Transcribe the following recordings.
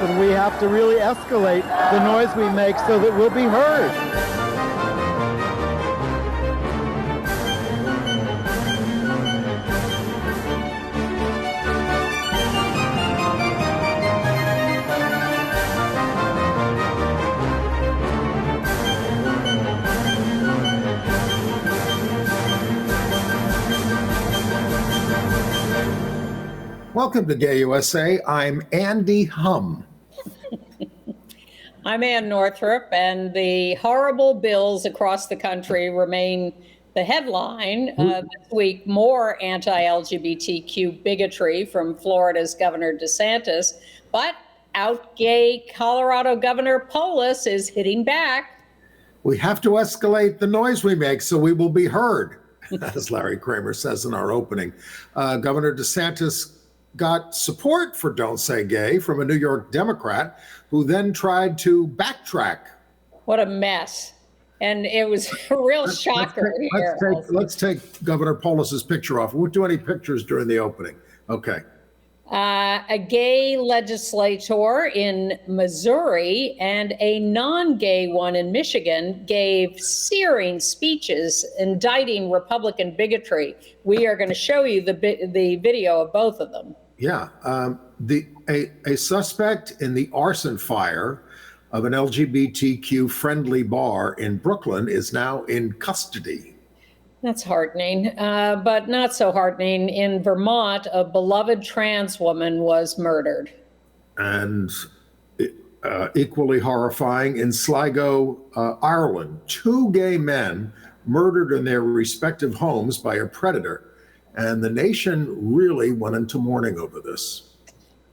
and we have to really escalate the noise we make so that we'll be heard. Welcome to Gay USA. I'm Andy Hum. I'm Ann Northrup, and the horrible bills across the country remain the headline. This week, more anti-LGBTQ bigotry from Florida's Governor DeSantis, but out gay Colorado Governor Polis is hitting back. We have to escalate the noise we make so we will be heard, as Larry Kramer says in our opening. Governor DeSantis got support for Don't Say Gay from a New York Democrat who then tried to backtrack. What a mess. And it was a real shocker here. Let's take Governor Polis's picture off. We won't do any pictures during the opening. Okay. A gay legislator in Missouri and a non-gay one in Michigan gave searing speeches indicting Republican bigotry. We are going to show you the video of both of them. Yeah. A suspect in the arson fire of an LGBTQ-friendly bar in Brooklyn is now in custody. That's heartening, but not so heartening. In Vermont, a beloved trans woman was murdered. And equally horrifying, in Sligo, Ireland, 2 gay men murdered in their respective homes by a predator. And the nation really went into mourning over this.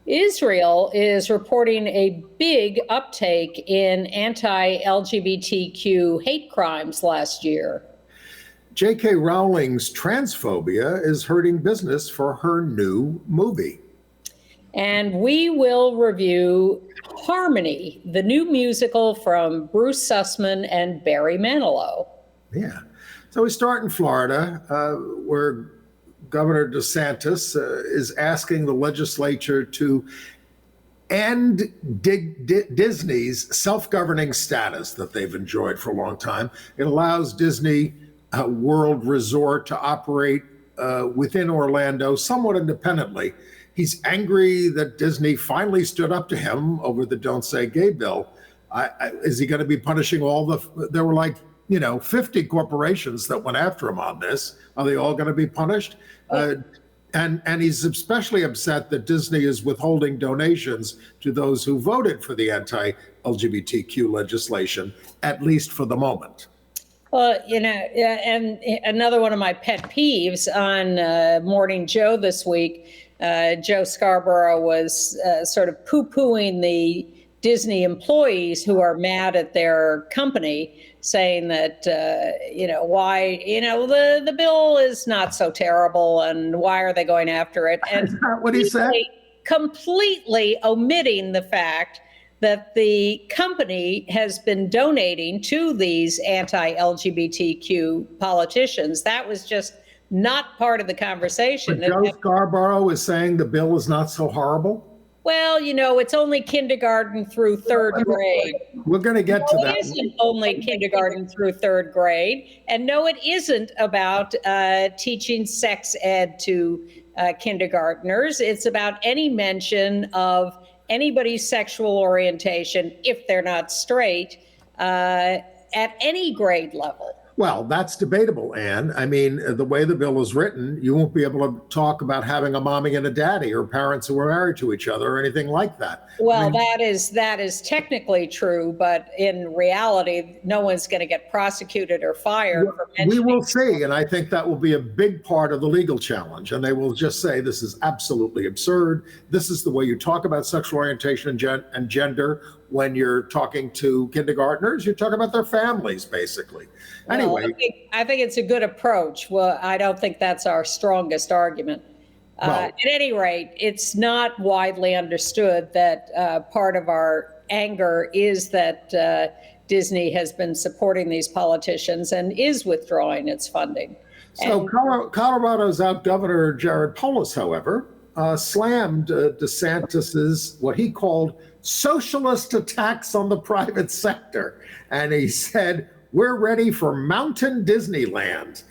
Israel is reporting a big uptake in anti-LGBTQ hate crimes last year. J.K. Rowling's transphobia is hurting business for her new movie. And we will review Harmony, the new musical from Bruce Sussman and Barry Manilow. Yeah. So we start in Florida, where Governor DeSantis is asking the legislature to end Disney's self-governing status that they've enjoyed for a long time. It allows Disney World Resort to operate within Orlando somewhat independently. He's angry that Disney finally stood up to him over the Don't Say Gay bill. Is he going to be punishing there were 50 corporations that went after him on this. Are they all going to be punished? And he's especially upset that Disney is withholding donations to those who voted for the anti-LGBTQ legislation, at least for the moment. Well, and another one of my pet peeves on Morning Joe this week, Joe Scarborough was sort of poo-pooing the Disney employees who are mad at their company, saying that, why, the bill is not so terrible and why are they going after it? And is that what he said? Completely omitting the fact that the company has been donating to these anti-LGBTQ politicians. That was just not part of the conversation. But Joe Scarborough is saying the bill is not so horrible? Well, it's only kindergarten through 3rd grade. We're going to get to that. It isn't only kindergarten through 3rd grade. And no, it isn't about teaching sex ed to kindergartners. It's about any mention of anybody's sexual orientation, if they're not straight, at any grade level. Well, that's debatable, Ann. I mean, the way the bill is written, you won't be able to talk about having a mommy and a daddy or parents who are married to each other or anything like that. Well, that is technically true, but in reality, no one's going to get prosecuted or fired for mentioning. We will see, and I think that will be a big part of the legal challenge. And they will just say, this is absolutely absurd. This is the way you talk about sexual orientation and gender when you're talking to kindergartners. You talk about their families, basically. Anyway. Well, I think it's a good approach. Well, I don't think that's our strongest argument. At any rate, it's not widely understood that part of our anger is that Disney has been supporting these politicians and is withdrawing its funding. So Colorado's out Governor Jared Polis, however, slammed DeSantis's what he called socialist attacks on the private sector. And he said, we're ready for Mountain Disneyland.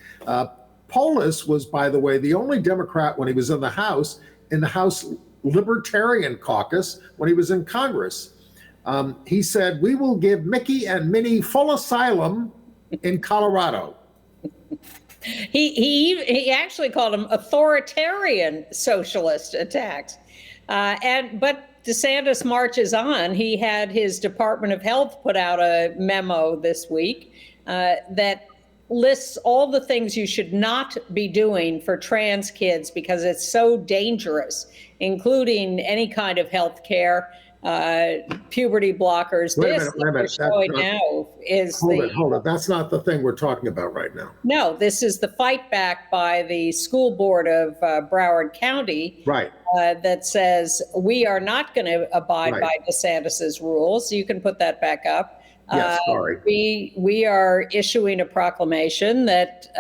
Polis was, by the way, the only Democrat when he was in the House Libertarian Caucus when he was in Congress. He said, we will give Mickey and Minnie full asylum in Colorado. He actually called them authoritarian socialist attacks. But DeSantis marches on. He had his Department of Health put out a memo this week that lists all the things you should not be doing for trans kids because it's so dangerous, including any kind of health care, puberty blockers. Wait a minute. Hold it. That's not the thing we're talking about right now. No, this is the fight back by the school board of Broward County. Right. That says we are not going to abide by DeSantis's rules. You can put that back up. Yes, sorry. We are issuing a proclamation that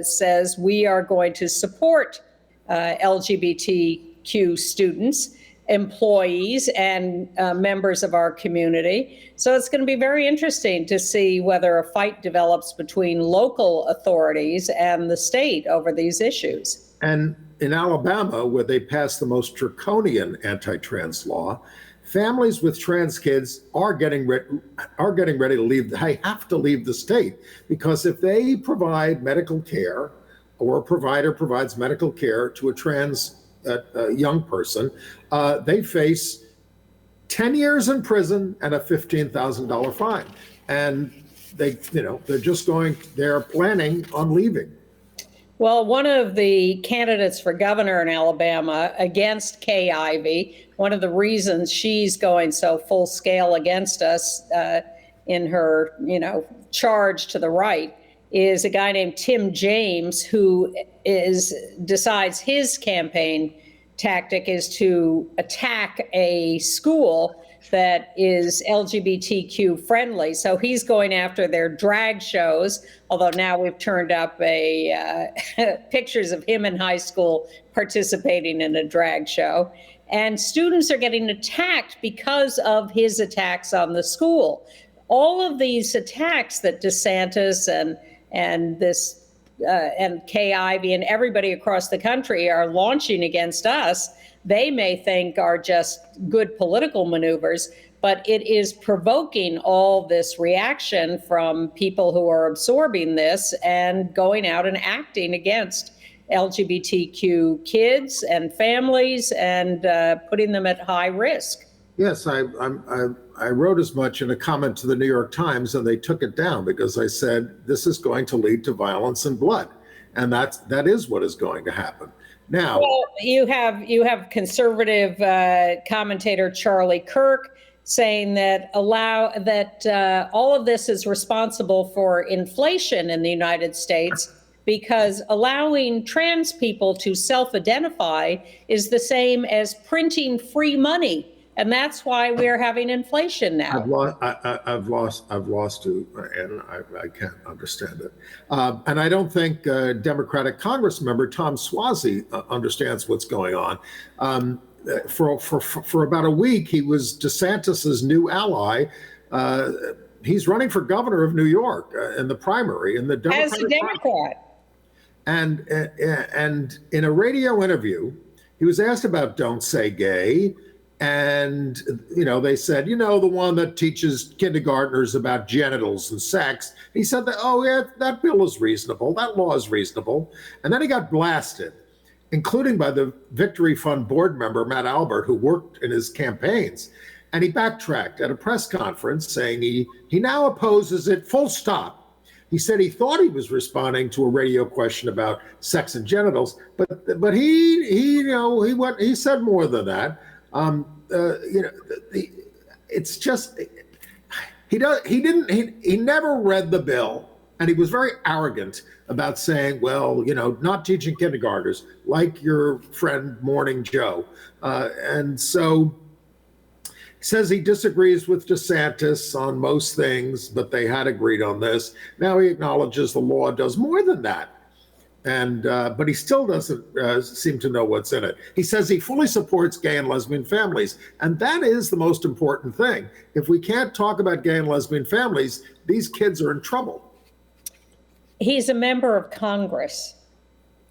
says we are going to support LGBTQ students, employees, and members of our community. So it's going to be very interesting to see whether a fight develops between local authorities and the state over these issues. And in Alabama, where they passed the most draconian anti-trans law, families with trans kids are getting ready to leave. They have to leave the state because if they provide medical care or a provider provides medical care to a trans young person, they face 10 years in prison and a $15,000 fine. And they're planning on leaving. Well, one of the candidates for governor in Alabama against Kay Ivey, one of the reasons she's going so full scale against us in her, charge to the right is a guy named Tim James, who decides his campaign tactic is to attack a school that is LGBTQ friendly. So he's going after their drag shows, although now we've turned up pictures of him in high school participating in a drag show. And students are getting attacked because of his attacks on the school. All of these attacks that DeSantis and Kay Ivey and everybody across the country are launching against us, they may think are just good political maneuvers, but it is provoking all this reaction from people who are absorbing this and going out and acting against LGBTQ kids and families and putting them at high risk. Yes, I wrote as much in a comment to the New York Times, and they took it down because I said this is going to lead to violence and blood, and that is what is going to happen. Now, well, you have conservative commentator Charlie Kirk saying that all of this is responsible for inflation in the United States because allowing trans people to self-identify is the same as printing free money. And that's why we're having inflation now. I've lost you, and I can't understand it. And I don't think Democratic Congress member Tom Suozzi understands what's going on. For about a week, he was DeSantis's new ally. He's running for governor of New York in the primary in the Democratic as a Democrat. And in a radio interview, he was asked about "Don't Say Gay." And, they said, the one that teaches kindergartners about genitals and sex. He said that, that bill is reasonable. That law is reasonable. And then he got blasted, including by the Victory Fund board member, Matt Albert, who worked in his campaigns. And he backtracked at a press conference saying he now opposes it, full stop. He said he thought he was responding to a radio question about sex and genitals, but he said more than that. It's just he never read the bill, and he was very arrogant about saying, well, not teaching kindergartners like your friend Morning Joe, and so he says he disagrees with DeSantis on most things, but they had agreed on this. Now he acknowledges the law does more than that. And but he still doesn't seem to know what's in it. He says he fully supports gay and lesbian families, and that is the most important thing. If we can't talk about gay and lesbian families, these kids are in trouble. He's a member of Congress.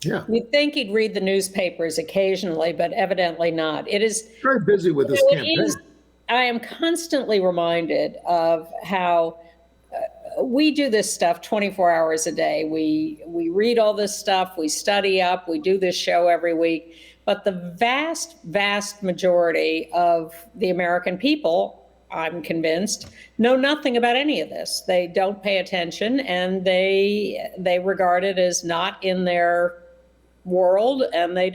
Yeah, You'd think he'd read the newspapers occasionally, but evidently not. It is very busy with his campaign. I am constantly reminded of how we do this stuff 24 hours a day. We read all this stuff, we study up, we do this show every week. But the vast, vast majority of the American people, I'm convinced, know nothing about any of this. They don't pay attention, and they regard it as not in their world, and they're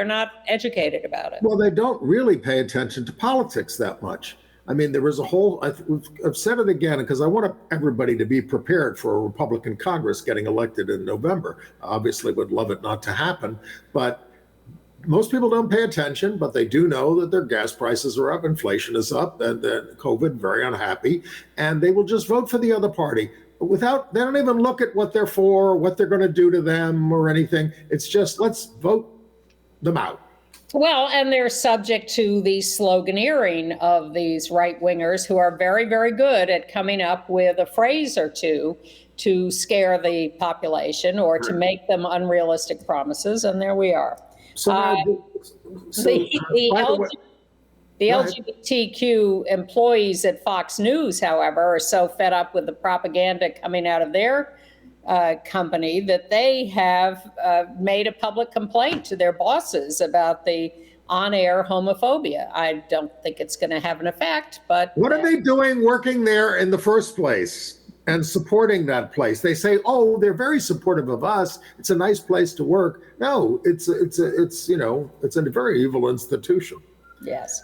not educated about it. Well, they don't really pay attention to politics that much. I mean, there was a whole, I've said it again, because I want everybody to be prepared for a Republican Congress getting elected in November. Obviously would love it not to happen, but most people don't pay attention, but they do know that their gas prices are up, inflation is up, and COVID, very unhappy, and they will just vote for the other party. They don't even look at what they're for, what they're going to do to them or anything. It's just, let's vote them out. Well, and they're subject to the sloganeering of these right-wingers who are very, very good at coming up with a phrase or two to scare the population or to make them unrealistic promises, and there we are. The LGBTQ employees at Fox News, however, are so fed up with the propaganda coming out of their company that they have made a public complaint to their bosses about the on-air homophobia. I don't think it's going to have an effect, but... What are they doing working there in the first place and supporting that place? They say, oh, they're very supportive of us. It's a nice place to work. No, it's a very evil institution. Yes.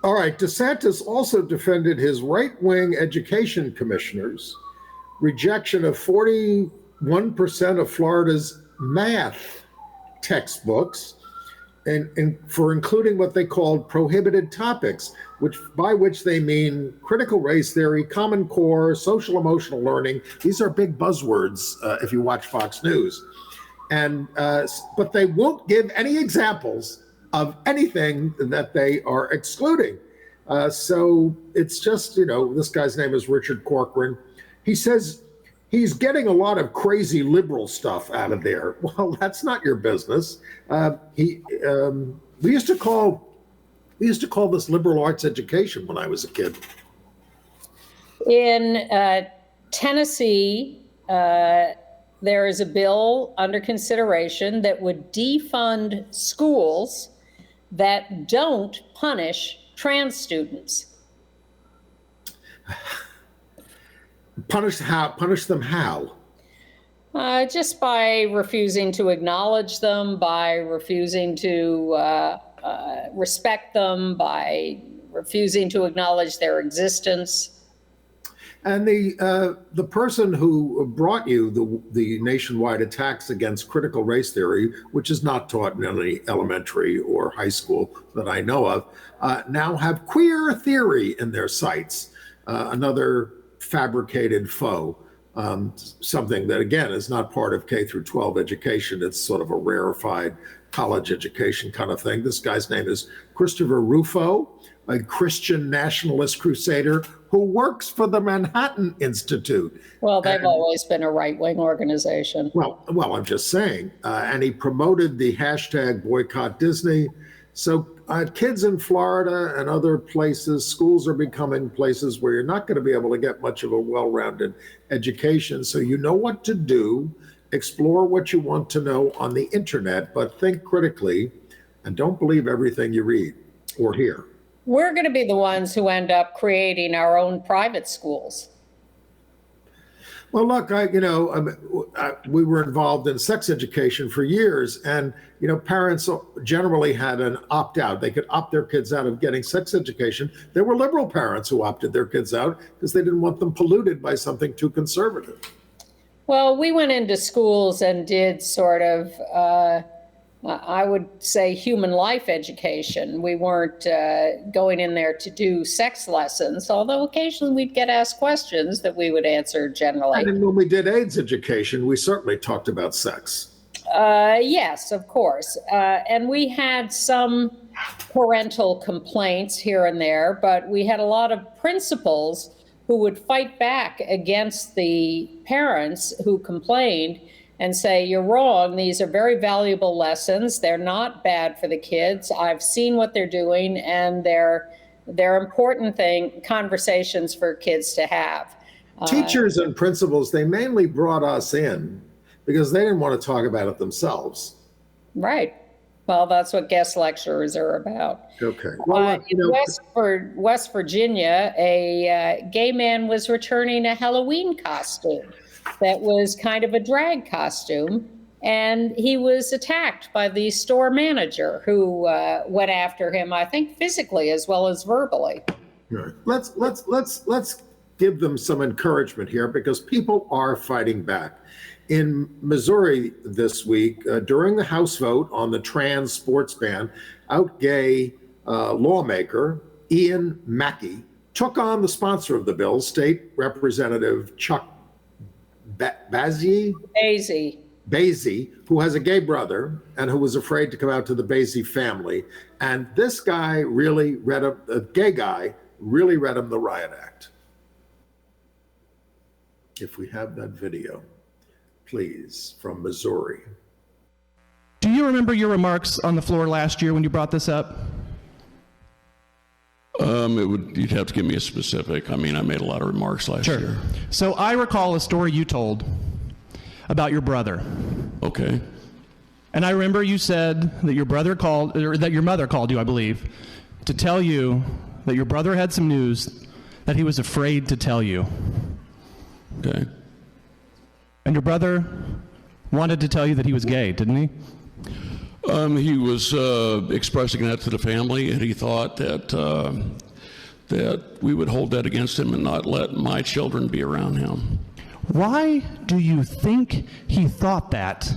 All right, DeSantis also defended his right-wing education commissioners' rejection of 41% of Florida's math textbooks and for including what they called prohibited topics, by which they mean critical race theory, common core, social emotional learning. These are big buzzwords if you watch Fox News. But they won't give any examples of anything that they are excluding. So it's just, this guy's name is Richard Corcoran. He says he's getting a lot of crazy liberal stuff out of there. Well, that's not your business. We used to call this liberal arts education when I was a kid. In Tennessee, there is a bill under consideration that would defund schools that don't punish trans students. Punish them how? Just by refusing to acknowledge them, by refusing to respect them, by refusing to acknowledge their existence. And the person who brought you the nationwide attacks against critical race theory, which is not taught in any elementary or high school that I know of, now have queer theory in their sites, another fabricated foe, something that, again, is not part of K through 12 education. It's sort of a rarefied college education kind of thing. This guy's name is Christopher Rufo, a Christian nationalist crusader who works for the Manhattan Institute. Well, they've always been a right-wing organization. Well, I'm just saying. And he promoted the hashtag boycott Disney. So kids in Florida and other places, schools are becoming places where you're not going to be able to get much of a well-rounded education. So you know what to do, explore what you want to know on the internet, but think critically and don't believe everything you read or hear. We're going to be the ones who end up creating our own private schools. Well, look, we were involved in sex education for years, and parents generally had an opt-out. They could opt their kids out of getting sex education. There were liberal parents who opted their kids out because they didn't want them polluted by something too conservative. Well, we went into schools and did sort of I would say, human life education. We weren't going in there to do sex lessons, although occasionally we'd get asked questions that we would answer generally. And then when we did AIDS education, we certainly talked about sex. Yes, of course. And we had some parental complaints here and there, but we had a lot of principals who would fight back against the parents who complained and say, you're wrong. These are very valuable lessons. They're not bad for the kids. I've seen what they're doing, and they're important conversations for kids to have. Teachers and principals, they mainly brought us in because they didn't want to talk about it themselves. Right. Well, that's what guest lecturers are about. Okay. Well, in West Virginia, a gay man was returning a Halloween costume that was kind of a drag costume, and he was attacked by the store manager, who went after him, I think, physically as well as verbally. Right. Let's give them some encouragement here, because people are fighting back. In Missouri this week, during the House vote on the trans sports ban, out gay lawmaker Ian Mackey took on the sponsor of the bill, State Representative Chuck Bazy, who has a gay brother and who was afraid to come out to the Bazy family. And this guy really read him, a gay guy, really read him the riot act. If we have that video, please, from Missouri. Do you remember your remarks on the floor last year when you brought this up? You'd have to give me a specific. I mean, I made a lot of remarks last year. So I recall a story you told about your brother. Okay. And I remember you said that your brother called, or that your mother called you, I believe, to tell you that your brother had some news that he was afraid to tell you. Okay. And your brother wanted to tell you that he was gay, didn't he? He was expressing that to the family, and he thought that we would hold that against him and not let my children be around him. Why do you think he thought that?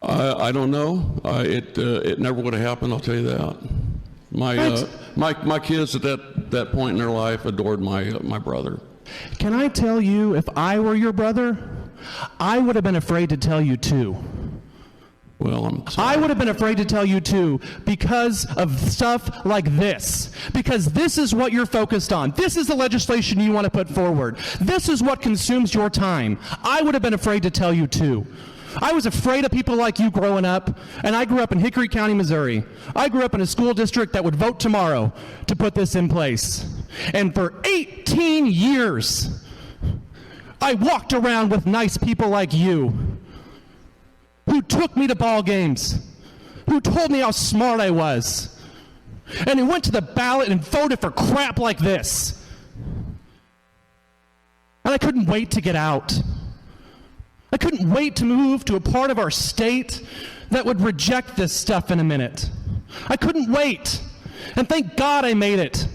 I don't know. It never would have happened, I'll tell you that. My kids at that point in their life adored my brother. Can I tell you, if I were your brother, I would have been afraid to tell you too. Well, I'm sorry. I would have been afraid to tell you too, because of stuff like this. Because this is what you're focused on. This is the legislation you want to put forward. This is what consumes your time. I would have been afraid to tell you too. I was afraid of people like you growing up, and I grew up in Hickory County, Missouri. I grew up in a school district that would vote tomorrow to put this in place. And for 18 years, I walked around with nice people like you, who took me to ball games, who told me how smart I was, and who went to the ballot and voted for crap like this. And I couldn't wait to get out. I couldn't wait to move to a part of our state that would reject this stuff in a minute. I couldn't wait. And thank God I made it.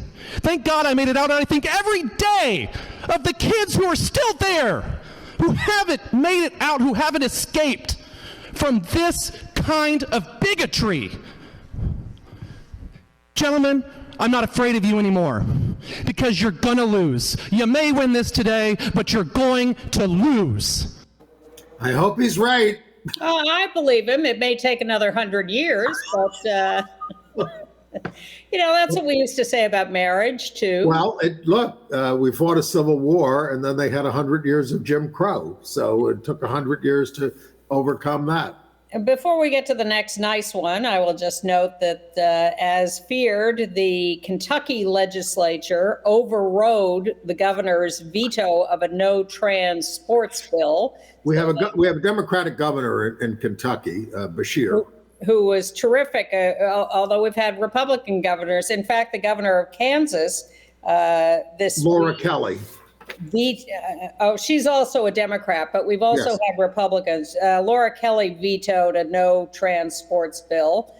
Thank God I made it out, and I think every day of the kids who are still there, who haven't made it out, who haven't escaped from this kind of bigotry. Gentlemen, I'm not afraid of you anymore, because you're gonna lose. You may win this today, but you're going to lose. I hope he's right. Oh, I believe him. It may take another 100 years, but that's what we used to say about marriage too. Well, we fought a civil war, and then they had 100 years of Jim Crow. So it took 100 years to overcome that. And before we get to the next nice one, I will just note that, as feared, the Kentucky legislature overrode the governor's veto of a no trans sports bill. We have a Democratic governor in Kentucky, Bashir, who was terrific. Although we've had Republican governors. In fact, the governor of Kansas Laura Kelly. She's also a Democrat, but we've also had Republicans. Laura Kelly vetoed a no trans sports bill,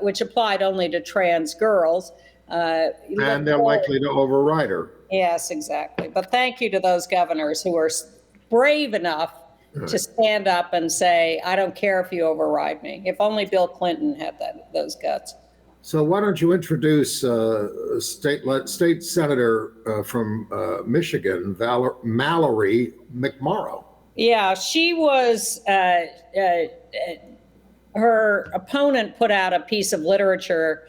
which applied only to trans girls. And they're likely to override her. Yes, exactly. But thank you to those governors who are brave enough to stand up and say, I don't care if you override me. If only Bill Clinton had those guts. So why don't you introduce state senator from Michigan, Mallory McMorrow? Yeah, she was, her opponent put out a piece of literature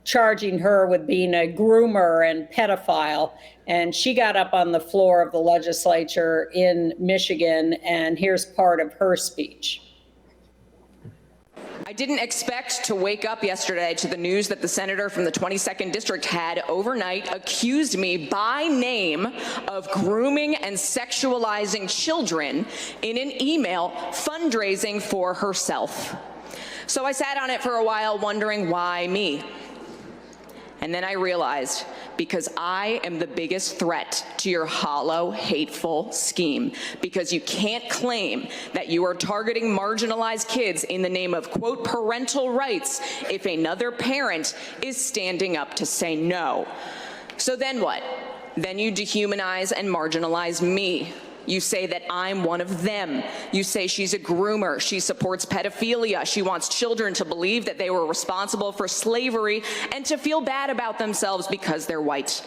charging her with being a groomer and pedophile. And she got up on the floor of the legislature in Michigan, and here's part of her speech. I didn't expect to wake up yesterday to the news that the senator from the 22nd district had overnight accused me by name of grooming and sexualizing children in an email fundraising for herself. So I sat on it for a while wondering why me. And then I realized, because I am the biggest threat to your hollow, hateful scheme. Because you can't claim that you are targeting marginalized kids in the name of, quote, parental rights if another parent is standing up to say no. So then what? Then you dehumanize and marginalize me. You say that I'm one of them. You say she's a groomer. She supports pedophilia. She wants children to believe that they were responsible for slavery and to feel bad about themselves because they're white.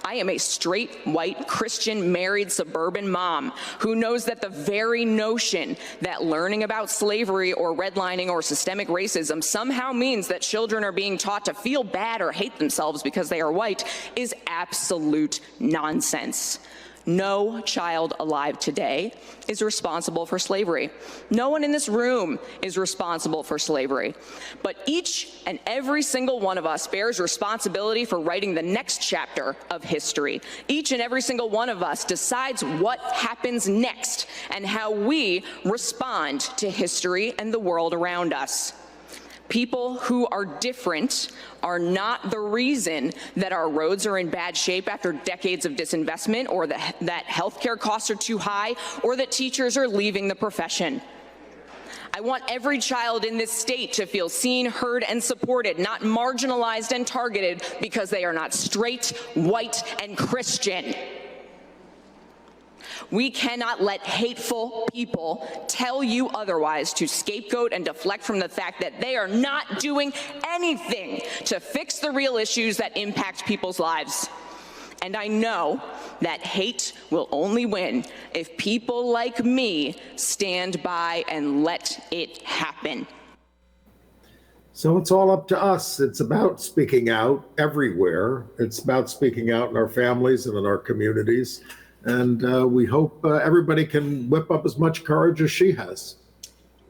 I am a straight, white, Christian, married, suburban mom who knows that the very notion that learning about slavery or redlining or systemic racism somehow means that children are being taught to feel bad or hate themselves because they are white is absolute nonsense. No child alive today is responsible for slavery. No one in this room is responsible for slavery. But each and every single one of us bears responsibility for writing the next chapter of history. Each and every single one of us decides what happens next and how we respond to history and the world around us. People who are different are not the reason that our roads are in bad shape after decades of disinvestment, or that healthcare costs are too high, or that teachers are leaving the profession. I want every child in this state to feel seen, heard, and supported, not marginalized and targeted because they are not straight, white, and Christian. We cannot let hateful people tell you otherwise, to scapegoat and deflect from the fact that they are not doing anything to fix the real issues that impact people's lives. And I know that hate will only win if people like me stand by and let it happen. So it's all up to us. It's about speaking out everywhere. It's about speaking out in our families and in our communities. And we hope everybody can whip up as much courage as she has.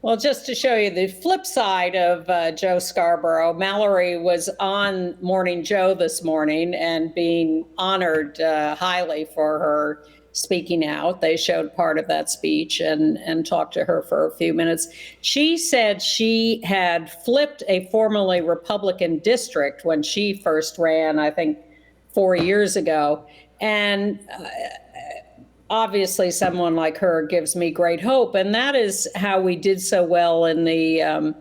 Well, just to show you the flip side of Joe Scarborough, Mallory was on Morning Joe this morning and being honored highly for her speaking out. They showed part of that speech and talked to her for a few minutes. She said she had flipped a formerly Republican district when she first ran, I think, 4 years ago. And obviously someone like her gives me great hope. And that is how we did so well in the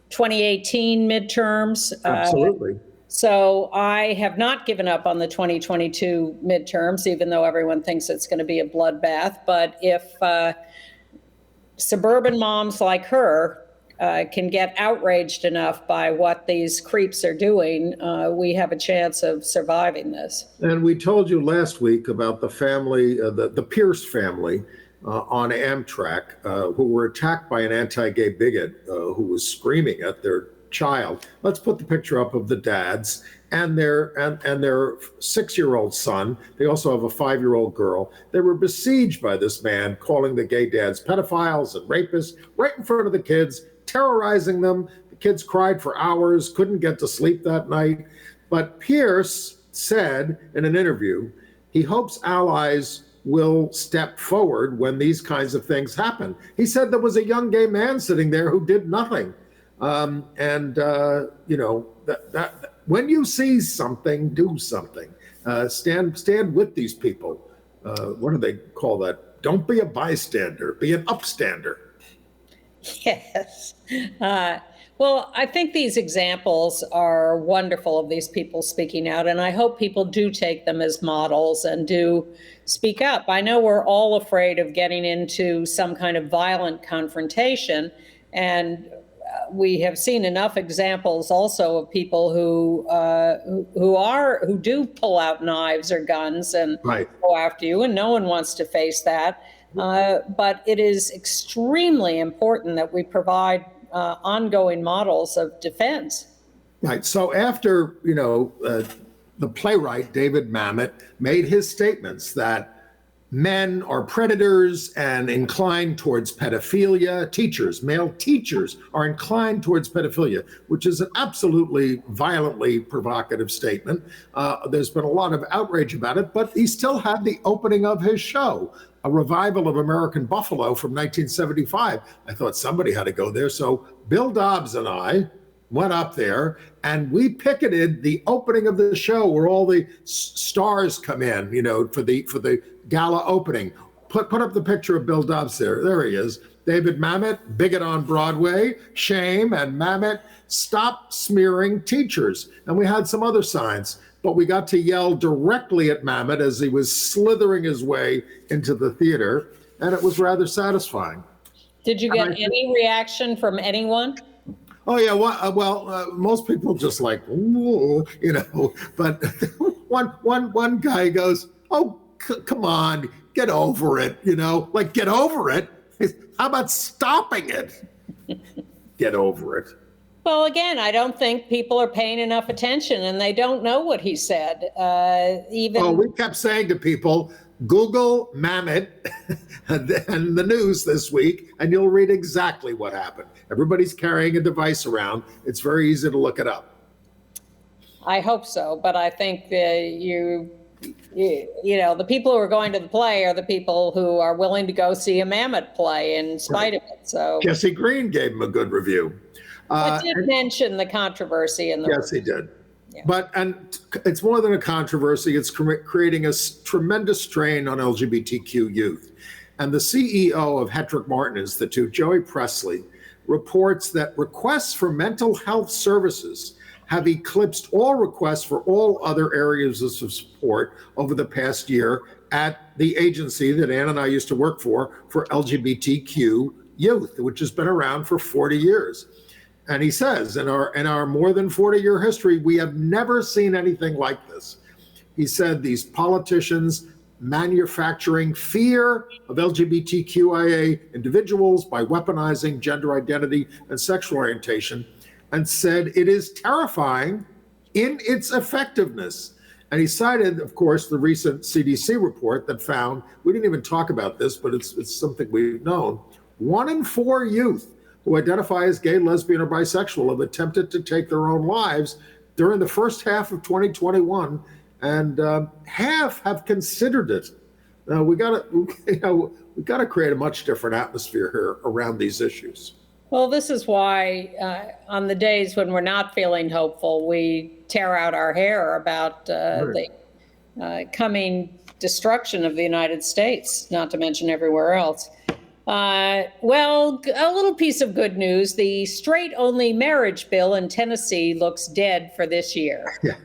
2018 midterms. Absolutely. So I have not given up on the 2022 midterms, even though everyone thinks it's going to be a bloodbath. But if suburban moms like her can get outraged enough by what these creeps are doing, we have a chance of surviving this. And we told you last week about the family, the Pierce family on Amtrak, who were attacked by an anti-gay bigot who was screaming at their child. Let's put the picture up of the dads and their 6-year-old son. They also have a 5-year-old girl. They were besieged by this man, calling the gay dads pedophiles and rapists right in front of the kids, terrorizing them. The kids cried for hours, couldn't get to sleep that night. But Pierce said in an interview, he hopes allies will step forward when these kinds of things happen. He said there was a young gay man sitting there who did nothing. You know, that when you see something, do something. Stand with these people. What do they call that? Don't be a bystander, be an upstander. Yes. Well, I think these examples are wonderful of these people speaking out, and I hope people do take them as models and do speak up. I know we're all afraid of getting into some kind of violent confrontation, and we have seen enough examples also of people who do pull out knives or guns and go after you, and no one wants to face that. But it is extremely important that we provide ongoing models of defense. Right. So after, the playwright David Mamet made his statements that men are predators and inclined towards pedophilia, male teachers are inclined towards pedophilia, which is an absolutely violently provocative statement. There's been a lot of outrage about it, but he still had the opening of his show, a revival of American Buffalo from 1975. I thought somebody had to go there. So Bill Dobbs and I went up there and we picketed the opening of the show where all the stars come in, for the gala opening. Put up the picture of Bill Dobbs there. There he is. David Mamet, bigot on Broadway, shame, and Mamet, stop smearing teachers. And we had some other signs, but we got to yell directly at Mamet as he was slithering his way into the theater, and it was rather satisfying. Did you get any reaction from anyone? Oh yeah, well, most people just like, ooh, but one guy goes, "Oh, come on, get over it," get over it. How about stopping it? Get over it. Well, again, I don't think people are paying enough attention, and they don't know what he said. We kept saying to people, Google Mamet and the news this week, and you'll read exactly what happened. Everybody's carrying a device around. It's very easy to look it up. I hope so, but I think the people who are going to the play are the people who are willing to go see a Mamet play in spite of it. So Jesse Green gave him a good review. I did mention the controversy in the. Yes, he did. Yeah. And it's more than a controversy. It's creating a tremendous strain on LGBTQ youth. And the CEO of Hetrick Martin Institute, Joey Presley, reports that requests for mental health services have eclipsed all requests for all other areas of support over the past year at the agency that Ann and I used to work for LGBTQ youth, which has been around for 40 years. And he says, in our more than 40-year history, we have never seen anything like this. He said these politicians manufacturing fear of LGBTQIA individuals by weaponizing gender identity and sexual orientation, and said it is terrifying in its effectiveness. And he cited, of course, the recent CDC report that found, we didn't even talk about this, but it's something we've known, 1 in 4 youth who identify as gay, lesbian, or bisexual have attempted to take their own lives during the first half of 2021, and half have considered it. We got to create a much different atmosphere here around these issues. Well, this is why on the days when we're not feeling hopeful, we tear out our hair about the coming destruction of the United States, not to mention everywhere else. Well, a little piece of good news. The straight-only marriage bill in Tennessee looks dead for this year. Yeah.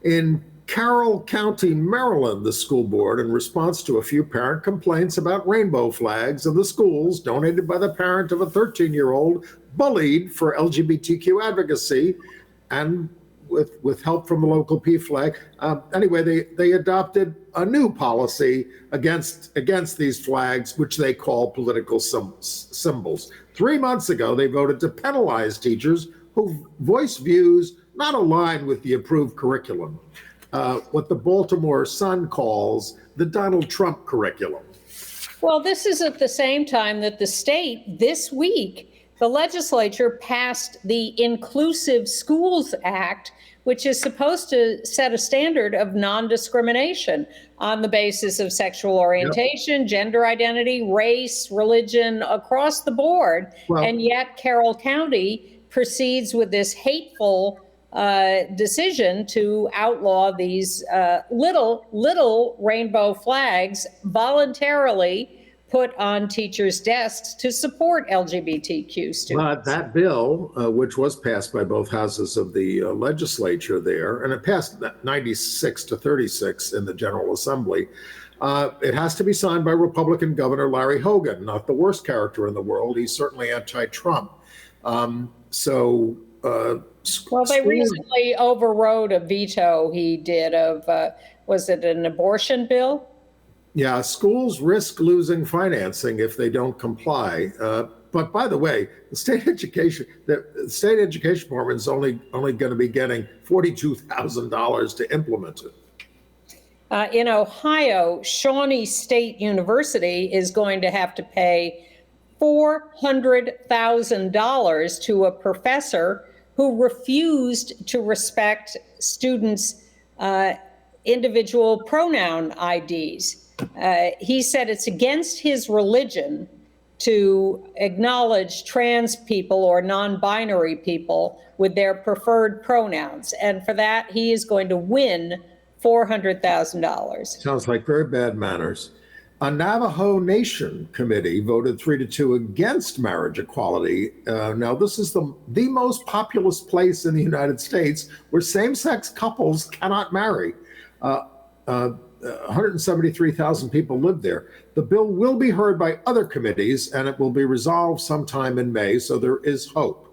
In Carroll County, Maryland, the school board, in response to a few parent complaints about rainbow flags in the schools donated by the parent of a 13-year-old bullied for LGBTQ advocacy, and with help from the local PFLAG. Anyway, they adopted a new policy against these flags, which they call political symbols. 3 months ago, they voted to penalize teachers who voice views not aligned with the approved curriculum, what the Baltimore Sun calls the Donald Trump curriculum. Well, this is at the same time that the state this week, the legislature passed the Inclusive Schools Act, which is supposed to set a standard of non-discrimination on the basis of sexual orientation, gender identity, race, religion, across the board. Well, and yet Carroll County proceeds with this hateful decision to outlaw these little rainbow flags voluntarily put on teachers' desks to support LGBTQ students. But that bill, which was passed by both houses of the legislature there, and it passed 96 to 36 in the General Assembly, it has to be signed by Republican Governor Larry Hogan, not the worst character in the world. He's certainly anti-Trump. Well, they recently overrode a veto he did of, was it an abortion bill? Yeah, schools risk losing financing if they don't comply. But by the way, the state education department is only going to be getting $42,000 to implement it. In Ohio, Shawnee State University is going to have to pay $400,000 to a professor who refused to respect students' individual pronoun IDs. He said it's against his religion to acknowledge trans people or non-binary people with their preferred pronouns. And for that, he is going to win $400,000. Sounds like very bad manners. A Navajo Nation committee voted 3-2 against marriage equality. Now, this is the most populous place in the United States where same-sex couples cannot marry. 173,000 people live there. The bill will be heard by other committees, and it will be resolved sometime in May, so there is hope.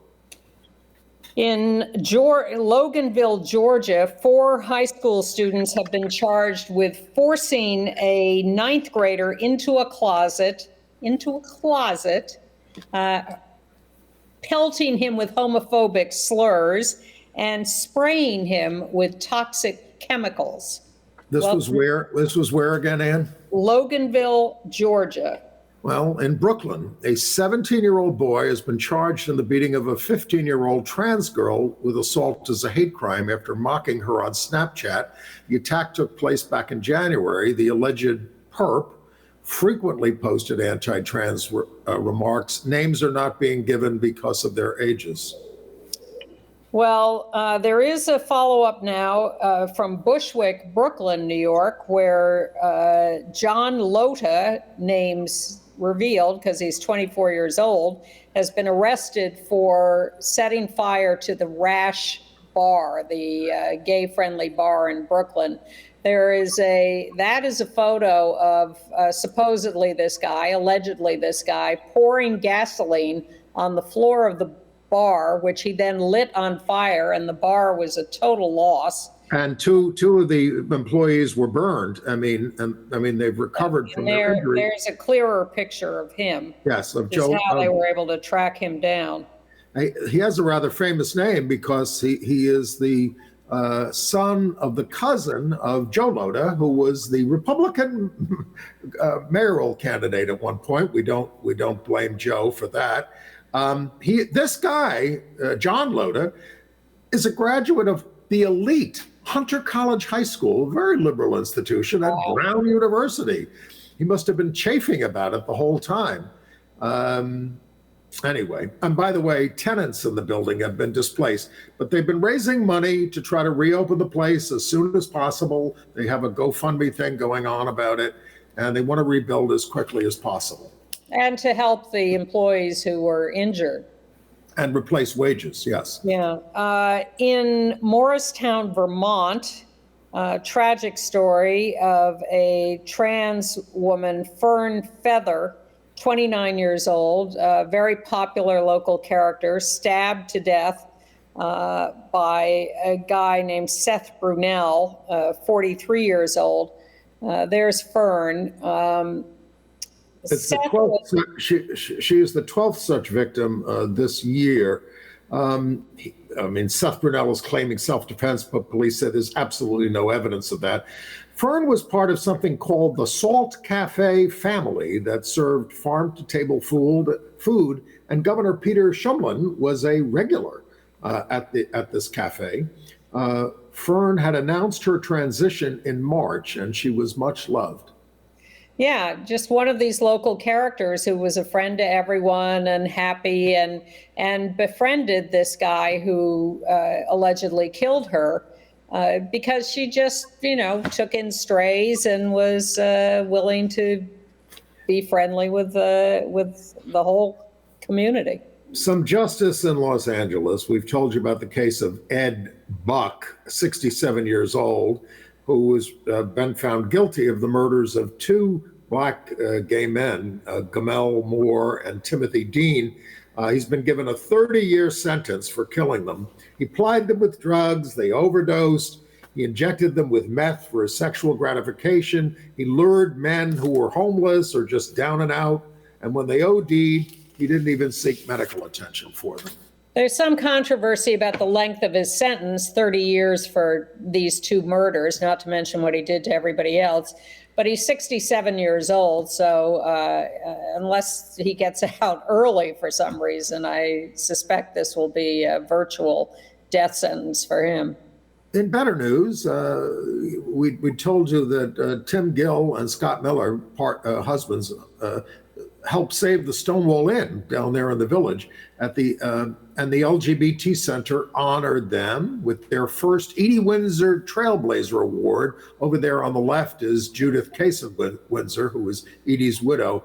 In Loganville, Georgia, 4 high school students have been charged with forcing a 9th grader into a closet, pelting him with homophobic slurs, and spraying him with toxic chemicals. This was where again, Ann? Loganville, Georgia. Well, in Brooklyn, a 17-year-old boy has been charged in the beating of a 15-year-old trans girl with assault as a hate crime after mocking her on Snapchat. The attack took place back in January. The alleged perp frequently posted anti-trans remarks. Names are not being given because of their ages. Well, there is a follow-up now from Bushwick, Brooklyn, New York, where John Lota, names revealed because he's 24 years old, has been arrested for setting fire to the Rash Bar, the gay-friendly bar in Brooklyn. That is a photo of supposedly this guy, allegedly this guy, pouring gasoline on the floor of the bar, which he then lit on fire, and the bar was a total loss. And two of the employees were burned. I mean, they've recovered from their injury. There's a clearer picture of him. Yes, of Joe. How they were able to track him down. He has a rather famous name because he is the son of the cousin of Joe Lota, who was the Republican mayoral candidate at one point. We don't blame Joe for that. This guy, John Lota, is a graduate of the elite Hunter College High School, a very liberal institution, at Brown University. He must have been chafing about it the whole time. Anyway, and by the way, tenants in the building have been displaced, but they've been raising money to try to reopen the place as soon as possible. They have a GoFundMe thing going on about it, and they want to rebuild as quickly as possible. And to help the employees who were injured. And replace wages, yes. Yeah. In Morristown, Vermont, tragic story of a trans woman, Fern Feather, 29 years old, very popular local character, stabbed to death by a guy named Seth Brunel, 43 years old. There's Fern. It's the 12th, she is the 12th such victim this year. Seth Brunel is claiming self-defense, but police said there's absolutely no evidence of that. Fern was part of something called the Salt Cafe family that served farm-to-table food, and Governor Peter Shumlin was a regular at this cafe. Fern had announced her transition in March, and she was much loved. Yeah, just one of these local characters who was a friend to everyone and happy and befriended this guy who allegedly killed her because she just, took in strays and was willing to be friendly with the whole community. Some justice in Los Angeles. We've told you about the case of Ed Buck, 67 years old, who has been found guilty of the murders of two black gay men, Gamel Moore and Timothy Dean. He's been given a 30-year sentence for killing them. He plied them with drugs, they overdosed, he injected them with meth for his sexual gratification, he lured men who were homeless or just down and out, and when they OD'd, he didn't even seek medical attention for them. There's some controversy about the length of his sentence, 30 years for these two murders, not to mention what he did to everybody else. But he's 67 years old, so unless he gets out early for some reason, I suspect this will be a virtual death sentence for him. In better news, we told you that Tim Gill and Scott Miller, husbands, helped save the Stonewall Inn down there in the Village and the LGBT Center honored them with their first Edie Windsor Trailblazer Award. Over there on the left is Judith Case of Windsor, who was Edie's widow.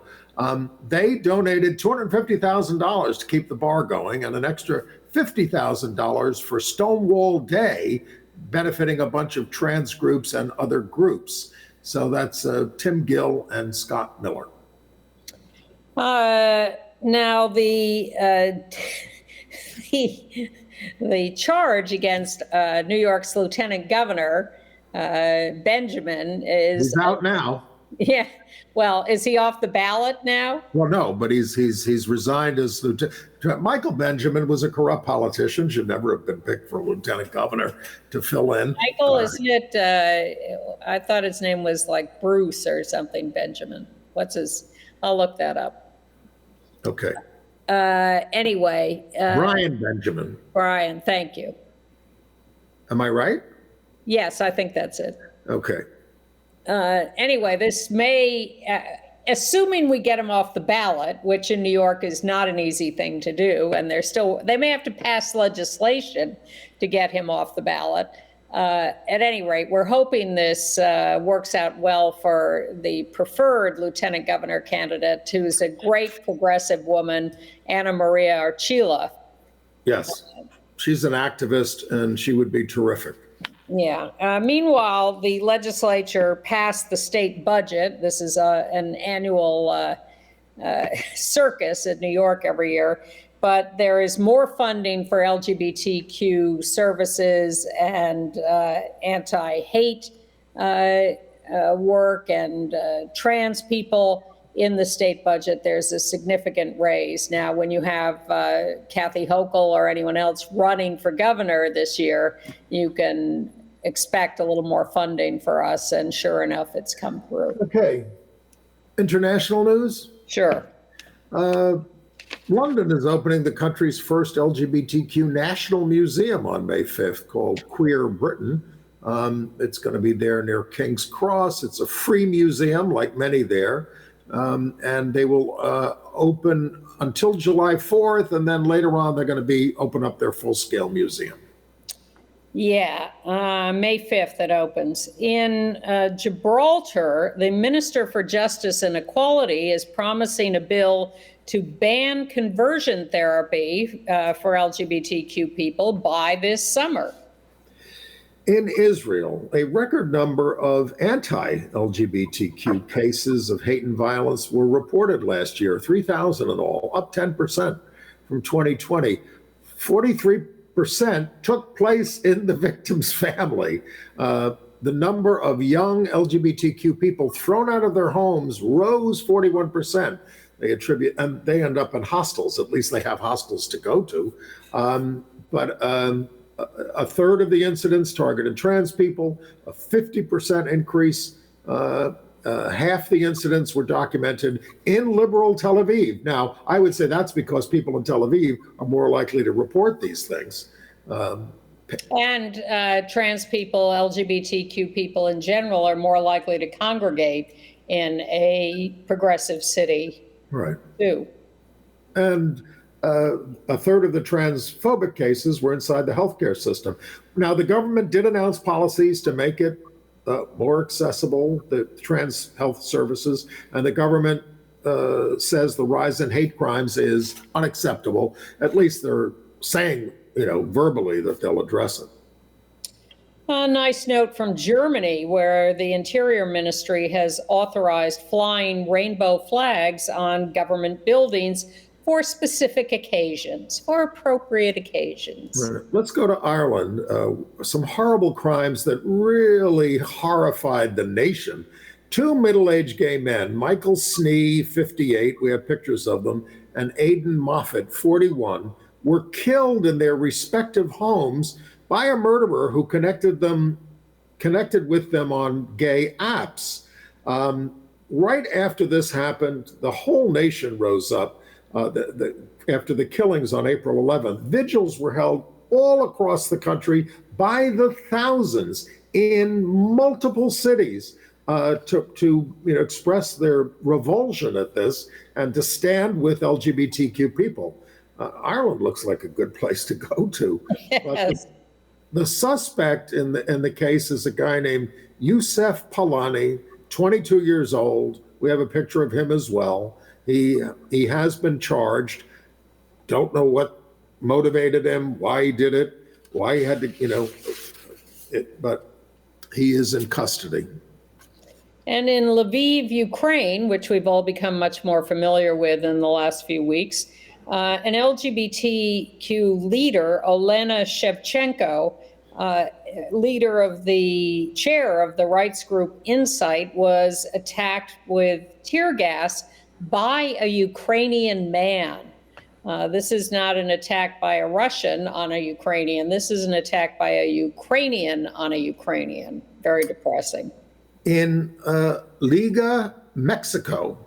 They donated $250,000 to keep the bar going and an extra $50,000 for Stonewall Day, benefiting a bunch of trans groups and other groups. So that's Tim Gill and Scott Miller. Now the charge against New York's Lieutenant Governor Benjamin is He's out now. Yeah. Well, is he off the ballot now? Well, no, but he's resigned as lieutenant. Michael Benjamin was a corrupt politician, should never have been picked for lieutenant governor to fill in. Michael, isn't it? I thought his name was like Bruce or something. Benjamin. What's his? I'll look that up. Okay. Anyway. Brian Benjamin. Brian, thank you. Am I right? Yes, I think that's it. Okay. Anyway, this may, assuming we get him off the ballot, which in New York is not an easy thing to do, and they may have to pass legislation to get him off the ballot. At any rate, we're hoping this works out well for the preferred lieutenant governor candidate, who is a great progressive woman, Anna Maria Archila. Yes, she's an activist, and she would be terrific. Yeah. Meanwhile, the legislature passed the state budget. This is an annual circus in New York every year. But there is more funding for LGBTQ services and anti-hate work and trans people in the state budget. There's a significant raise. Now, when you have Kathy Hochul or anyone else running for governor this year, you can expect a little more funding for us. And sure enough, it's come through. Okay. International news? Sure. London is opening the country's first LGBTQ national museum on May 5th called Queer Britain. It's going to be there near King's Cross. It's a free museum, like many there. And they will open until July 4th, and then later on they're going to open up their full-scale museum. Yeah, May 5th it opens. In Gibraltar, the Minister for Justice and Equality is promising a bill to ban conversion therapy for LGBTQ people by this summer. In Israel, a record number of anti-LGBTQ cases of hate and violence were reported last year, 3,000 in all, up 10% from 2020. 43% took place in the victim's family. The number of young LGBTQ people thrown out of their homes rose 41%. They end up in hostels. At least they have hostels to go to. But a third of the incidents targeted trans people, a 50% increase. Half the incidents were documented in liberal Tel Aviv. Now, I would say that's because people in Tel Aviv are more likely to report these things. And trans people, LGBTQ people in general, are more likely to congregate in a progressive city. Right. Too. And a third of the transphobic cases were inside the healthcare system. Now, the government did announce policies to make it more accessible, the trans health services, and the government says the rise in hate crimes is unacceptable. At least they're saying, verbally that they'll address it. A nice note from Germany, where the Interior Ministry has authorized flying rainbow flags on government buildings for specific occasions, for appropriate occasions. Right. Let's go to Ireland. Some horrible crimes that really horrified the nation. 2 middle-aged gay men, Michael Snee, 58, we have pictures of them, and Aidan Moffat, 41, were killed in their respective homes by a murderer who connected with them on gay apps. Right after this happened, the whole nation rose up. After the killings on April 11th, vigils were held all across the country by the thousands in multiple cities to express their revulsion at this and to stand with LGBTQ people. Ireland looks like a good place to go to. Yes. The suspect in the case is a guy named Youssef Palani, 22 years old. We have a picture of him as well. He has been charged. Don't know what motivated him, why he did it, why he had to, but he is in custody. And in Lviv, Ukraine, which we've all become much more familiar with in the last few weeks, an LGBTQ leader, Olena Shevchenko, chair of the rights group Insight, was attacked with tear gas by a Ukrainian man. This is not an attack by a Russian on a Ukrainian. This is an attack by a Ukrainian on a Ukrainian. Very depressing. In Liga, Mexico,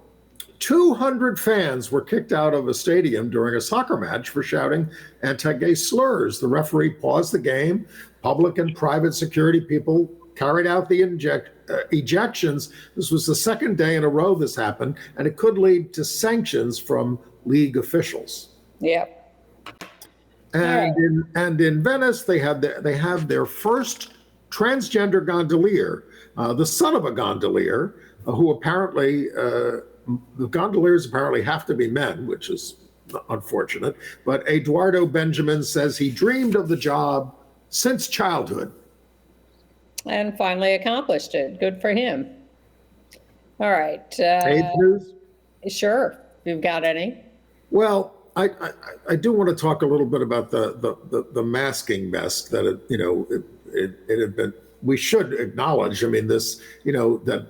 200 fans were kicked out of a stadium during a soccer match for shouting anti-gay slurs. The referee paused the game. Public and private security people carried out the ejections. This was the second day in a row this happened, and it could lead to sanctions from league officials. Yep. And in Venice, they have their first transgender gondolier, the son of a gondolier, who apparently the gondoliers apparently have to be men, which is unfortunate. But Eduardo Benjamin says he dreamed of the job since childhood. And finally accomplished it. Good for him. All right. AIDS news? Sure. You've got any? Well, I do want to talk a little bit about the masking mess that it had been. We should acknowledge. I mean, that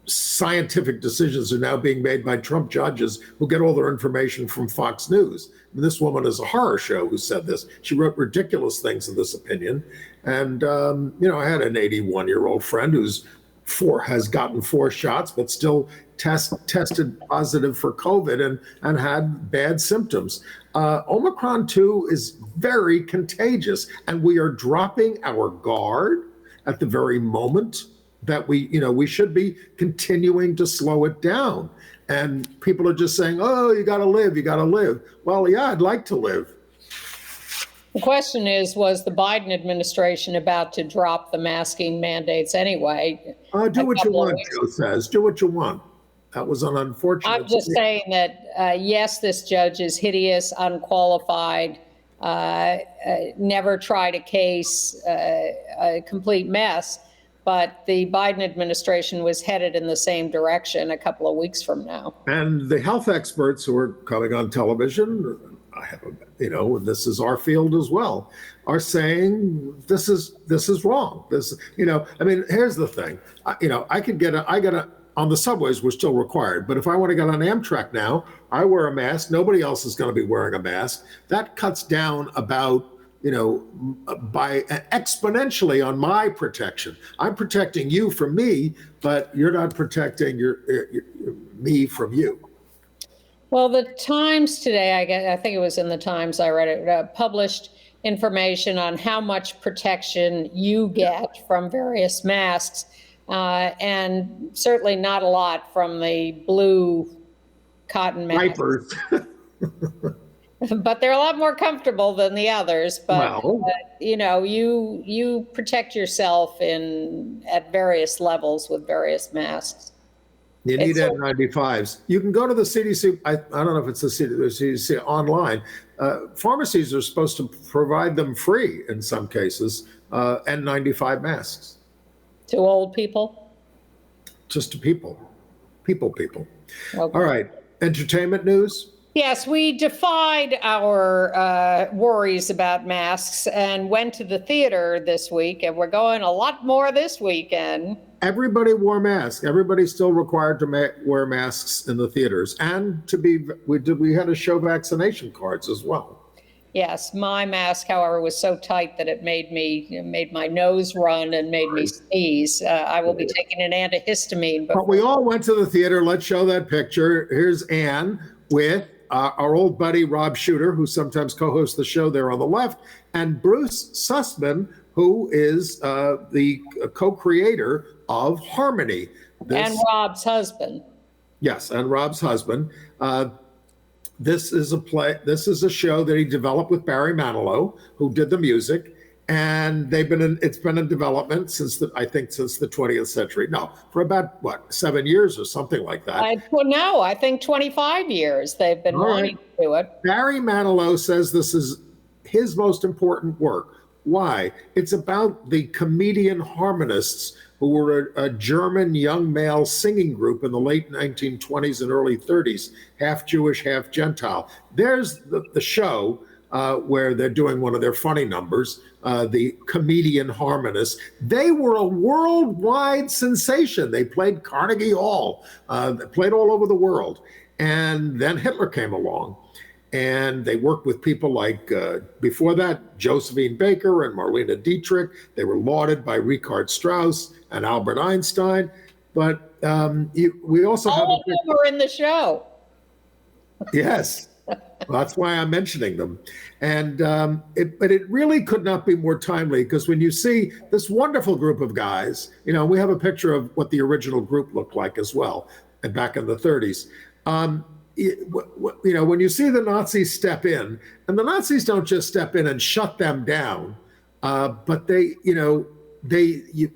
scientific decisions are now being made by Trump judges who get all their information from Fox News. I mean, this woman is a horror show who said this. She wrote ridiculous things in this opinion. And, I had an 81-year-old friend has gotten 4 shots, but still tested positive for COVID and had bad symptoms. Omicron 2 is very contagious, and we are dropping our guard at the very moment that we should be continuing to slow it down. And people are just saying, oh, you got to live, you got to live. Well, yeah, I'd like to live. The question is, was the Biden administration about to drop the masking mandates anyway? Do what you want, Joe says. Do what you want. That was an unfortunate. I'm just saying that, yes, this judge is hideous, unqualified, never tried a case, a complete mess. But the Biden administration was headed in the same direction a couple of weeks from now. And the health experts who are coming on television, and this is our field as well, are saying this is wrong. Here's the thing. I get on the subways, we're still required, but if I want to get on Amtrak now, I wear a mask. Nobody else is going to be wearing a mask. That cuts down about by exponentially on my protection. I'm protecting you from me, but you're not protecting me from you. Well, the Times today, I think it was in the Times, I read it, published information on how much protection you get from various masks, and certainly not a lot from the blue cotton masks. Diapers. But they're a lot more comfortable than the others. But you protect yourself at various levels with various masks. You need It's so- N95s. You can go to the CDC. I don't know if it's the CDC online. Pharmacies are supposed to provide them free in some cases, N95 masks, To old people? just to people. Okay. All right. Entertainment news. Yes, we defied our worries about masks and went to the theater this week, and we're going a lot more this weekend. Everybody wore masks. Everybody's still required to wear masks in the theaters, and we had to show vaccination cards as well. Yes, my mask, however, was so tight that it made my nose run and made me sneeze. I will be taking an antihistamine. But we all went to the theater. Let's show that picture. Here's Anne with our old buddy Rob Shooter, who sometimes co-hosts the show there on the left, and Bruce Sussman, who is the co-creator of Harmony. And Rob's husband. Yes, and Rob's husband. This is a show that he developed with Barry Manilow, who did the music, and it's been in development since the 20th century. No, for about 7 years or something like that. I think 25 years they've been wanting to do it. Barry Manilow says this is his most important work. Why? It's about the comedian harmonists who were a German young male singing group in the late 1920s and early 30s, half Jewish, half Gentile. There's the show where they're doing one of their funny numbers, the comedian harmonists. They were a worldwide sensation. They played Carnegie Hall, they played all over the world. And then Hitler came along. And they worked with people like, before that, Josephine Baker and Marlene Dietrich. They were lauded by Richard Strauss and Albert Einstein. But we also have all of them were in the show. Yes, that's why I'm mentioning them. And but it really could not be more timely, because when you see this wonderful group of guys, we have a picture of what the original group looked like as well, and back in the 30s. When you see the Nazis step in, and the Nazis don't just step in and shut them down, but you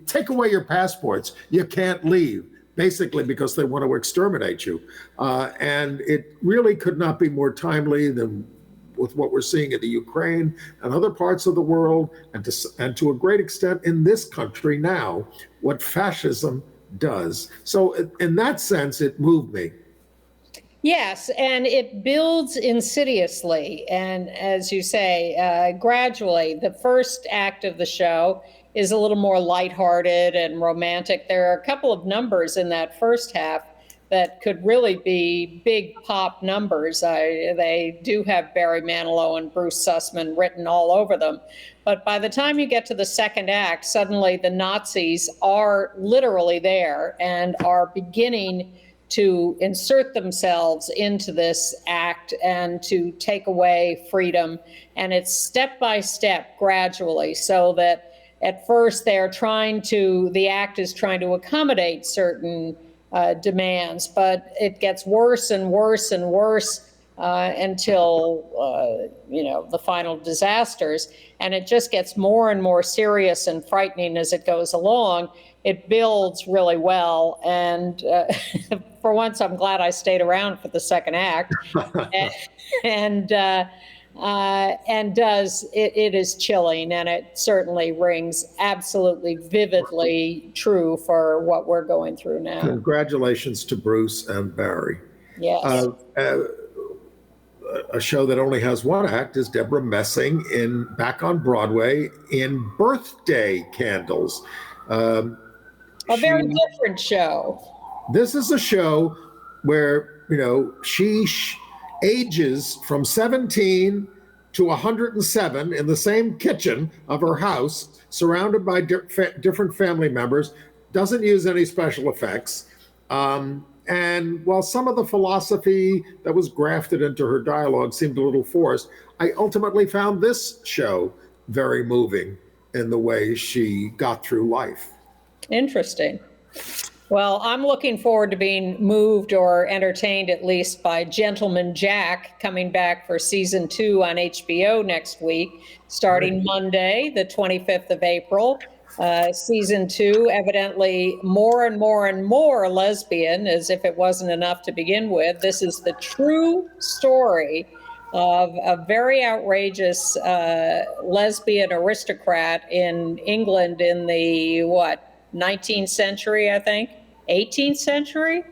take away your passports, you can't leave, basically because they want to exterminate you. And it really could not be more timely than with what we're seeing in the Ukraine and other parts of the world, and to a great extent in this country now, what fascism does. So in that sense, it moved me. Yes, and it builds insidiously, and as you say, gradually. The first act of the show is a little more lighthearted and romantic. There are a couple of numbers in that first half that could really be big pop numbers. They do have Barry Manilow and Bruce Sussman written all over them. But by the time you get to the second act, suddenly the Nazis are literally there and are beginning to insert themselves into this act and to take away freedom. And it's step by step, gradually, so that at first the act is trying to accommodate certain demands, but it gets worse and worse and worse until, the final disasters. And it just gets more and more serious and frightening as it goes along. It builds really well. And for once, I'm glad I stayed around for the second act. It is chilling, and it certainly rings absolutely vividly true for what we're going through now. Congratulations to Bruce and Barry. Yes. A show that only has one act is Deborah Messing back on Broadway in Birthday Candles. A very different show. This is a show where, she ages from 17 to 107 in the same kitchen of her house, surrounded by different family members, doesn't use any special effects. And while some of the philosophy that was grafted into her dialogue seemed a little forced, I ultimately found this show very moving in the way she got through life. Interesting. Well, I'm looking forward to being moved or entertained at least by Gentleman Jack, coming back for season 2 on HBO next week, starting Monday, the 25th of April. Season 2, evidently more and more and more lesbian, as if it wasn't enough to begin with. This is the true story of a very outrageous lesbian aristocrat in England in the, 19th century, I think? 18th century?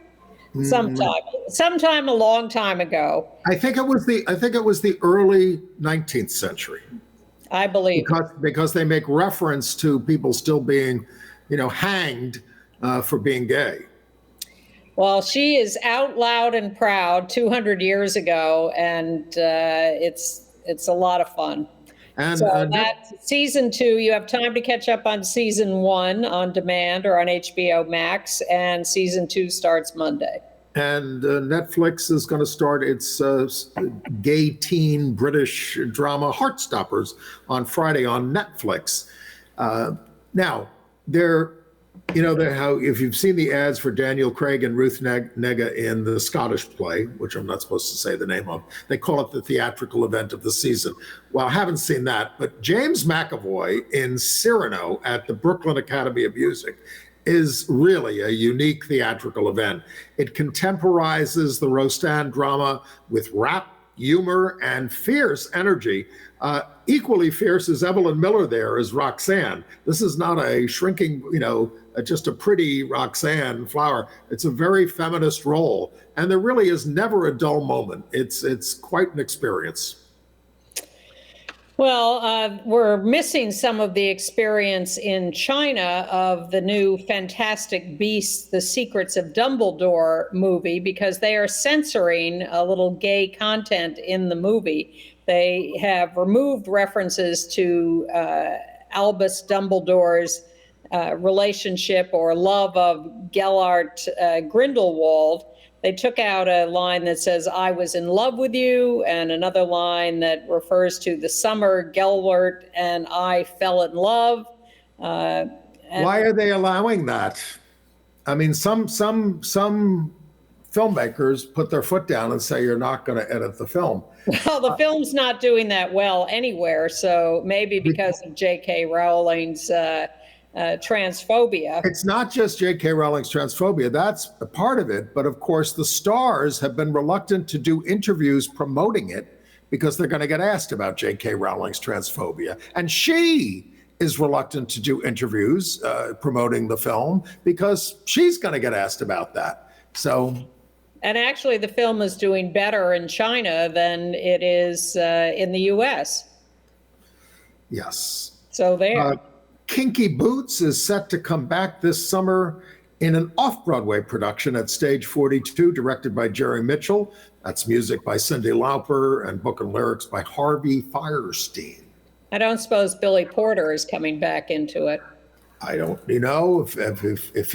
Sometime a long time ago. I think it was the early 19th century. I believe. Because they make reference to people still being, hanged for being gay. Well, she is out loud and proud 200 years ago, and it's a lot of fun. And so that's season 2. You have time to catch up on season 1 on demand or on HBO Max, and season 2 starts Monday. And Netflix is going to start its gay teen British drama Heartstoppers on Friday on Netflix. Now, how if you've seen the ads for Daniel Craig and Ruth Negga in the Scottish play, which I'm not supposed to say the name of, they call it the theatrical event of the season. Well, I haven't seen that, but James McAvoy in Cyrano at the Brooklyn Academy of Music is really a unique theatrical event. It contemporizes the Rostand drama with rap, humor, and fierce energy. Equally fierce as Evelyn Miller there as Roxanne. This is not a shrinking, just a pretty Roxanne flower. It's a very feminist role. And there really is never a dull moment. It's quite an experience. Well, we're missing some of the experience in China of the new Fantastic Beasts, The Secrets of Dumbledore movie, because they are censoring a little gay content in the movie. They have removed references to Albus Dumbledore's relationship or love of Gellert Grindelwald. They took out a line that says, "I was in love with you," and another line that refers to the summer Gellert and I fell in love. Why are they allowing that? I mean, some filmmakers put their foot down and say you're not going to edit the film. Well, the film's not doing that well anywhere, so maybe because of J.K. Rowling's transphobia. It's not just J.K. Rowling's transphobia. That's a part of it. But of course, the stars have been reluctant to do interviews promoting it because they're going to get asked about J.K. Rowling's transphobia. And she is reluctant to do interviews promoting the film because she's going to get asked about that. And actually, the film is doing better in China than it is in the U.S. Yes. So there. Kinky Boots is set to come back this summer in an off-Broadway production at Stage 42, directed by Jerry Mitchell. That's music by Cyndi Lauper and book and lyrics by Harvey Fierstein. I don't suppose Billy Porter is coming back into it. I don't, if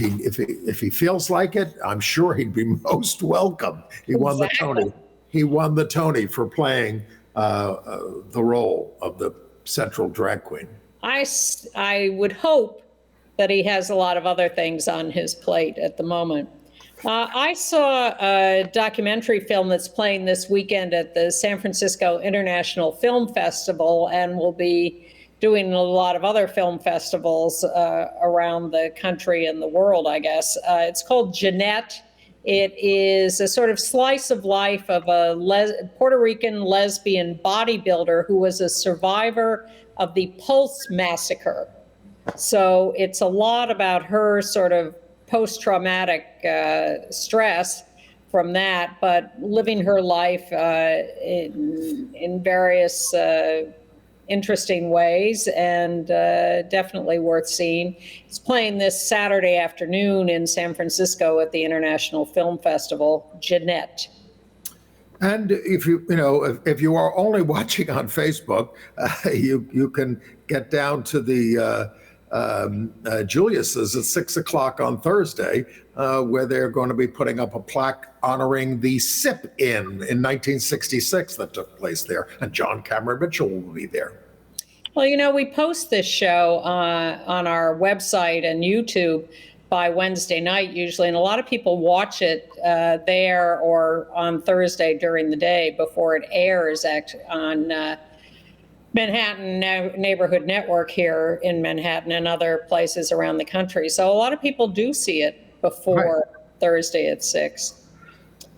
he feels like it, I'm sure he'd be most welcome. He won the Tony. He won the Tony for playing the role of the central drag queen. I would hope that he has a lot of other things on his plate at the moment. I saw a documentary film that's playing this weekend at the San Francisco International Film Festival and will be doing a lot of other film festivals around the country and the world, I guess. It's called Jeanette. It is a sort of slice of life of a Puerto Rican lesbian bodybuilder who was a survivor of the Pulse massacre. So it's a lot about her sort of post-traumatic stress from that, but living her life in various interesting ways, and definitely worth seeing. It's playing this Saturday afternoon in San Francisco at the International Film Festival, Jeanette. And if you are only watching on Facebook, you can get down to the Julius's at 6:00 on Thursday, where they're going to be putting up a plaque honoring the SIP-In in 1966 that took place there, and John Cameron Mitchell will be there. Well, we post this show on our website and YouTube by Wednesday night usually, and a lot of people watch it there or on Thursday during the day before it airs on Manhattan Neighborhood Network here in Manhattan and other places around the country. So a lot of people do see it before Thursday at 6.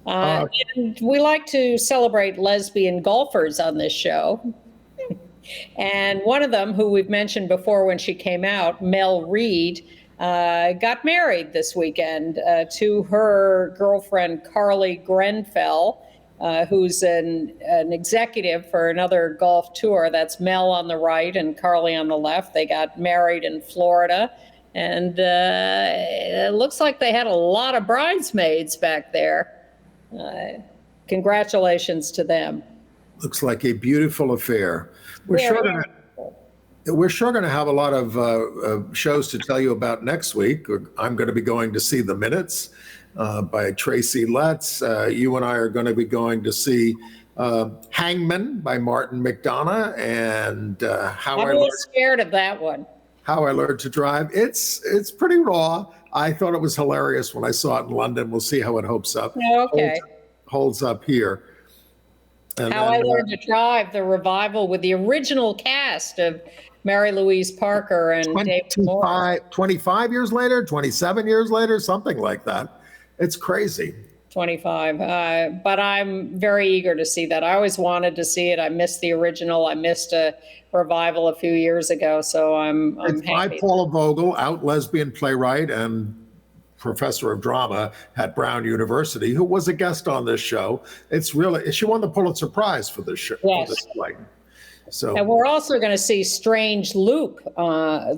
And we like to celebrate lesbian golfers on this show. And one of them, who we've mentioned before when she came out, Mel Reed, got married this weekend to her girlfriend, Carly Grenfell, who's an executive for another golf tour. That's Mel on the right and Carly on the left. They got married in Florida. And it looks like they had a lot of bridesmaids back there. Congratulations to them. Looks like a beautiful affair. We're sure going to have a lot of shows to tell you about next week. I'm going to be going to see The Minutes by Tracy Letts. You and I are going to be going to see Hangman by Martin McDonough, and I'm a little scared of that one. How I Learned to Drive. It's pretty raw. I thought it was hilarious when I saw it in London. We'll see how it holds up. Okay. Holds up here. And How I Learned to Drive, the revival with the original cast of Mary Louise Parker and David Moore. 25 years later, 27 years later, something like that. It's crazy. 25. But I'm very eager to see that. I always wanted to see it. I missed the original. I missed a revival a few years ago, so I'm It's by happy. Paula Vogel, out lesbian playwright and professor of drama at Brown University, who was a guest on this show. It's really, she won the Pulitzer Prize for this show. Yes. For this play. So, And we're also going to see Strange Loop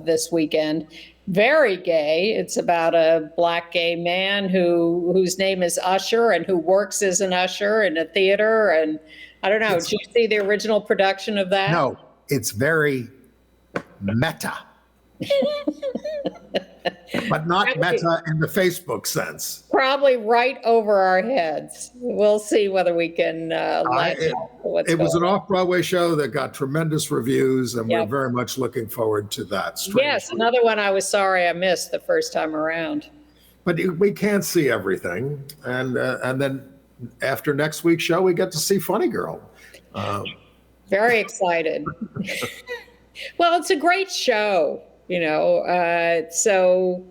this weekend. Very gay. It's about a Black gay man whose name is Usher and who works as an usher in a theater. And I don't know, did you see the original production of that? no, it's very meta. But not meta in the Facebook sense. Probably right over our heads. We'll see whether we can laugh at what's It was an going on. off-Broadway show that got tremendous reviews, and Yep. we're very much looking forward to that. Yes, another one I was sorry I missed the first time around. But we can't see everything, and then after next week's show, we get to see Funny Girl. Very excited. Well, it's a great show, you know, so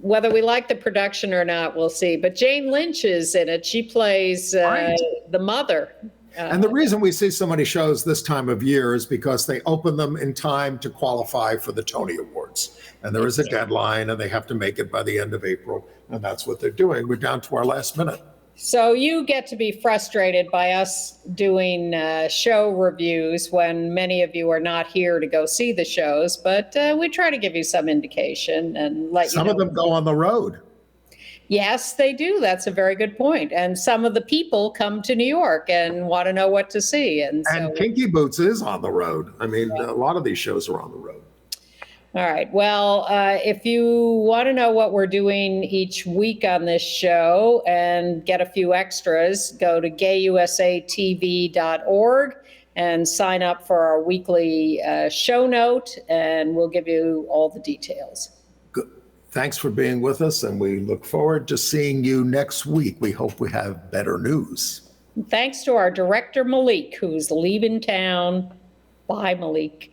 whether we like the production or not, we'll see. But Jane Lynch is in it. She plays the mother. And the reason we see so many shows this time of year is because they open them in time to qualify for the Tony Awards. And there is a deadline, and they have to make it by the end of April. And that's what they're doing. We're down to our last minute. So you get to be frustrated by us doing show reviews when many of you are not here to go see the shows, but we try to give you some indication and let you know. Some of them go on the road. Yes, they do. That's a very good point. And some of the people come to New York and want to know what to see. And so, Kinky Boots is on the road. I mean, a lot of these shows are on the road. all right. Well, if you want to know what we're doing each week on this show and get a few extras, go to gayusatv.org and sign up for our weekly show note, and we'll give you all the details. Good. Thanks for being with us, and we look forward to seeing you next week. We hope we have better news. Thanks to our director, Malik, who's leaving town. Bye, Malik.